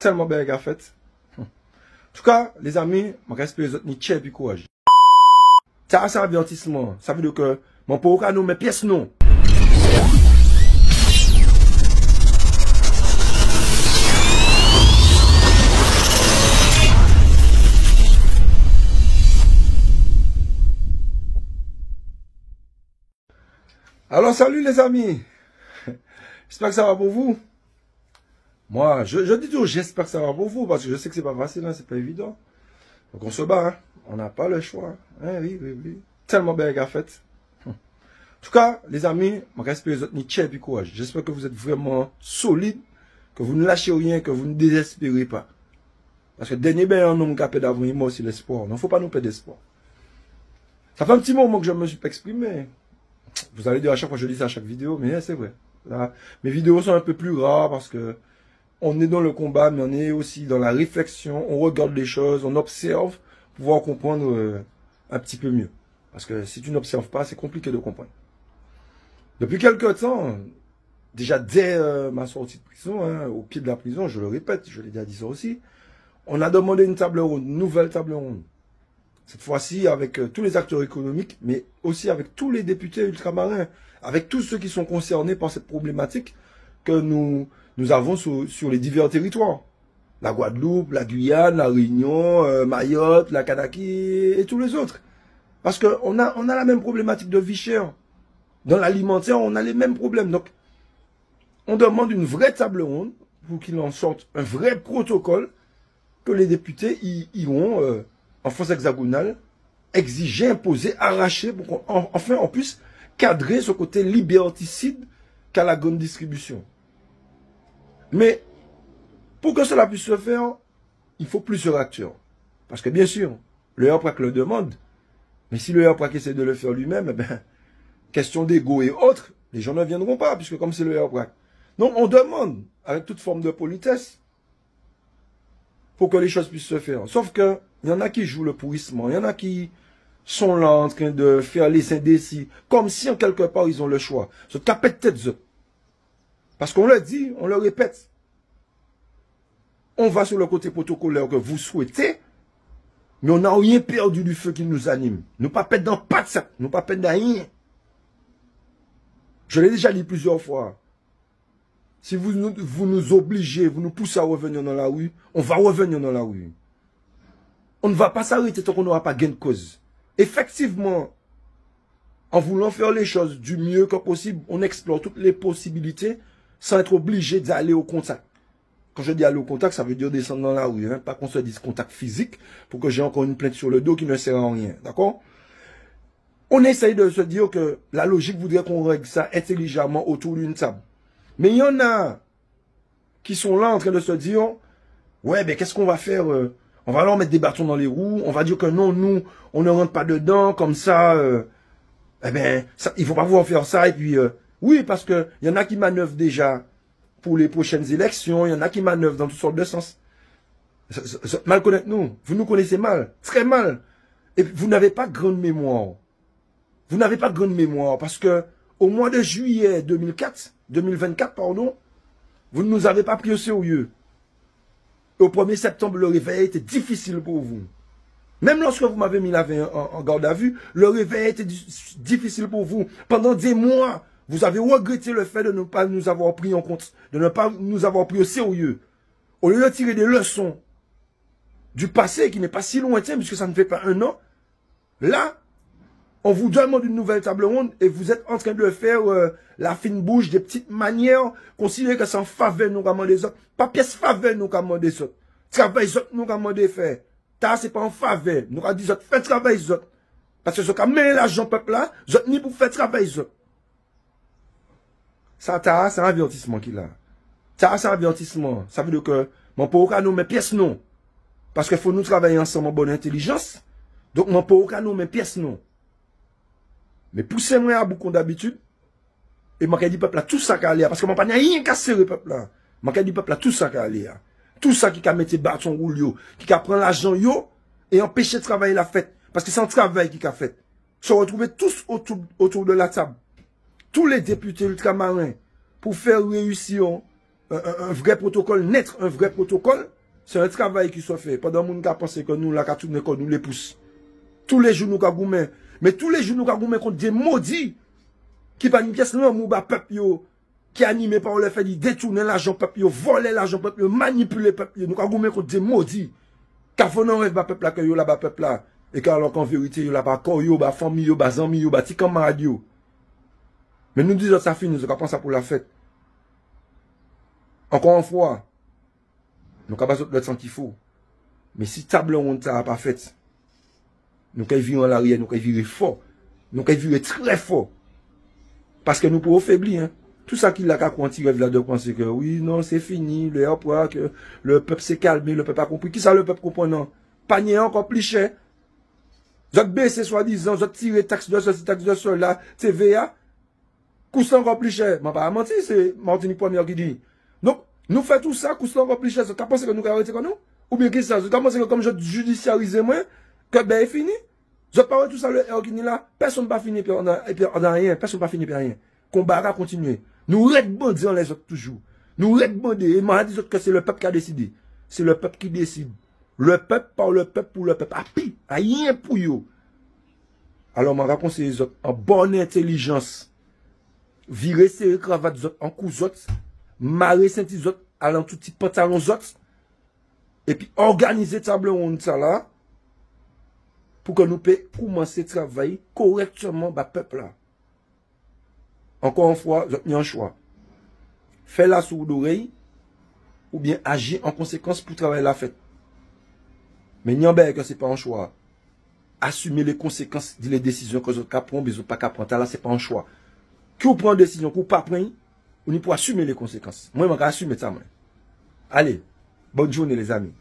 tellement belle qu'a fait. En tout cas, les amis, je respecte les autres, ni tchè puis courage. Ça, c'est un avertissement. Ça veut dire que, mon pauvre nous, mes pièces non. Alors, salut les amis. J'espère que ça va pour vous. Moi, je dis toujours, j'espère que ça va pour vous, parce que je sais que c'est pas facile, hein, c'est pas évident. Donc on se bat, hein. On n'a pas le choix. Hein, oui. Tellement belle qu'a fait. En tout cas, les amis, je respecte les autres, ni tchè puis courage. J'espère que vous êtes vraiment solides, que vous ne lâchez rien, que vous ne désespérez pas. Parce que dernier ben un homme capable d'avoir moi aussi l'espoir. Il ne faut pas nous perdre d'espoir. Ça fait un petit moment que je me suis pas exprimé. Vous allez dire à chaque fois que je dis ça à chaque vidéo, mais c'est vrai. Là, mes vidéos sont un peu plus rares parce que on est dans le combat, mais on est aussi dans la réflexion. On regarde les choses, on observe pour pouvoir comprendre un petit peu mieux. Parce que si tu n'observes pas, c'est compliqué de comprendre. Depuis quelques temps, déjà dès ma sortie de prison, hein, au pied de la prison, je le répète, je l'ai déjà dit ça aussi, on a demandé une table ronde, une nouvelle table ronde. Cette fois-ci avec tous les acteurs économiques, mais aussi avec tous les députés ultramarins, avec tous ceux qui sont concernés par cette problématique que nous avons sur les divers territoires. La Guadeloupe, la Guyane, la Réunion, Mayotte, la Kanaki et tous les autres. Parce qu'on a la même problématique de vie chère. Dans l'alimentaire, on a les mêmes problèmes. Donc, on demande une vraie table ronde pour qu'il en sorte un vrai protocole que les députés iront en France hexagonale, exiger, imposer, arracher pour qu'enfin on puisse cadrer ce côté liberticide qu'a la grande distribution. Mais pour que cela puisse se faire, il faut plusieurs acteurs. Parce que bien sûr, le HERPRAC le demande, mais si le HERPRAC essaie de le faire lui-même, eh ben, question d'ego et autres, les gens ne viendront pas, puisque comme c'est le HERPRAC. Donc on demande, avec toute forme de politesse, pour que les choses puissent se faire. Sauf que il y en a qui jouent le pourrissement, il y en a qui sont là en train de faire les indécis, comme si en quelque part ils ont le choix. Se taper de tête. Parce qu'on le dit, on le répète. On va sur le côté protocolaire que vous souhaitez, mais on n'a rien perdu du feu qui nous anime. Nous pas pète dans pas de ça, nous pas pète dans rien. Je l'ai déjà dit plusieurs fois. Si vous nous obligez, vous nous poussez à revenir dans la rue, on va revenir dans la rue. On ne va pas s'arrêter tant qu'on n'aura pas gain de cause. Effectivement, en voulant faire les choses du mieux que possible, on explore toutes les possibilités sans être obligé d'aller au contact. Quand je dis aller au contact, ça veut dire descendre dans la rue, hein, pas qu'on se dise contact physique pour que j'ai encore une plainte sur le dos qui ne sert à rien. D'accord? On essaye de se dire que la logique voudrait qu'on règle ça intelligemment autour d'une table. Mais il y en a qui sont là en train de se dire, ouais, ben qu'est-ce qu'on va faire? On va leur mettre des bâtons dans les roues, on va dire que non, nous, on ne rentre pas dedans, comme ça, eh ben, ça, il faut pas pouvoir faire ça, et puis, oui, parce que il y en a qui manœuvrent déjà pour les prochaines élections, il y en a qui manœuvrent dans toutes sortes de sens. Mal connaître nous, vous nous connaissez mal, très mal, et vous n'avez pas de grande mémoire. Vous n'avez pas de grande mémoire, parce que au mois de juillet 2024, pardon, vous ne nous avez pas pris au sérieux. Au 1er septembre, le réveil était difficile pour vous. Même lorsque vous m'avez mis la veille en garde à vue, le réveil était difficile pour vous. Pendant des mois, vous avez regretté le fait de ne pas nous avoir pris en compte, de ne pas nous avoir pris au sérieux. Au lieu de tirer des leçons du passé qui n'est pas si lointain, puisque ça ne fait pas un an, là, on vous demande une nouvelle table ronde et vous êtes en train de faire la fine bouche, des petites manières, considérez que c'est en faveur nous comment des autres. Pas pièce faveur nous comment des autres. Travail autres nous comment des faire. Ta c'est pas en faveur. Nous avons dit autres, faites travail autres. Parce que ce qui met l'argent peuple là, autres ni pour faire travail autres. Ça, c'est un avertissement qu'il a. Ça, c'est un avertissement. Ça veut dire que, mon pauvre nous met pièce non. Parce qu'il faut nous travailler ensemble en bonne intelligence. Donc, mon pauvre nous met pièce non. Mais poussez-moi à beaucoup d'habitude. Et je dis peuple là, tout ça qui a l'air. Parce que je n'ai rien qu'à serrer peuple là. Je dis peuple là, tout ça qui a l'air. Tout ça qui a mis bâton roule yo. Qui a pris l'argent yo. Et empêcher de travailler la fête. Parce que c'est un travail qui a fait. Se retrouver tous autour de la table. Tous les députés ultramarins. Pour faire réussir un vrai protocole net, un vrai protocole, c'est un travail qui soit fait. Pendant que nous avons pensé que nous, là, qu'à tout nous les pousse. Tous les jours, nous avons goumé. Mais tous les jours, nous avons goumé contre des maudits qui pas une pièce, non, mouba peuple, qui animé par le fait de détourner l'argent peuple, voler l'argent peuple, manipuler peuple. Nous avons goumé contre des maudits. Car faut non rêve peuple là, que yo là, peuple là. Et car alors qu'en vérité, yo là, pas corps, yo, famille, yo, zami, yo, ti camarade, yo. Mais nous disons ça fini, nous avons pensé pour la fête. Encore une fois, nous avons pas le temps qu'il faut. Mais si table ronde ça n'a pas fait, nous avons vivre en l'arrière, nous avons vivre fort. Nous avons vivre très fort. Parce que nous pouvons faiblir. Hein. Tout ça qu'il a qu'à continuer là de penser que oui, non, c'est fini, que le peuple s'est calmé, le peuple a compris. Qui ça le peuple comprend non? Panier encore plus cher. Vous avez baissé soi-disant, vous avez tiré taxe de ceci, taxe de cela, TVA. Coûte encore plus cher. Je ne vais pas mentir, c'est Martinique Première qui dit. Donc, nous faisons tout ça, coûte encore plus cher. Vous pensez que nous allons arrêter comme nous? Ou bien qu'est-ce que ça? Vous pensez que comme je judiciarise moi, que ben est fini? Vous avez parlé tout ça, le qui là, personne ne va finir par rien, personne ne va finir par rien. Combat va continuer. Nous redbandons les autres toujours. Nous redbandons. Et moi, je dis que c'est le peuple qui a décidé. C'est le peuple qui décide. Le peuple par le peuple pour le peuple. Rien pour eux. Alors, je raconte les autres en bonne intelligence. Virer ses cravates en coups autres. Marrer ses autres, allant tout petit pantalon autres. Et puis, organiser table ronde ça là. Pour que nous puissions commencer à travailler correctement dans le peuple là. Encore une fois, vous avez un choix. Faites la sourde oreille ou bien agir en conséquence pour travailler la fête. Mais n'yambé que ce n'est pas un choix. Assumer les conséquences des décisions que vous avez prises, mais vous n'avez pas qu'à prendre. Là, ce n'est pas un choix. Qui vous prend une décision, qui vous pas prendre, vous n'y pouvez assumer les conséquences. Moi, je vais assumer ça. Allez, bonne journée les amis.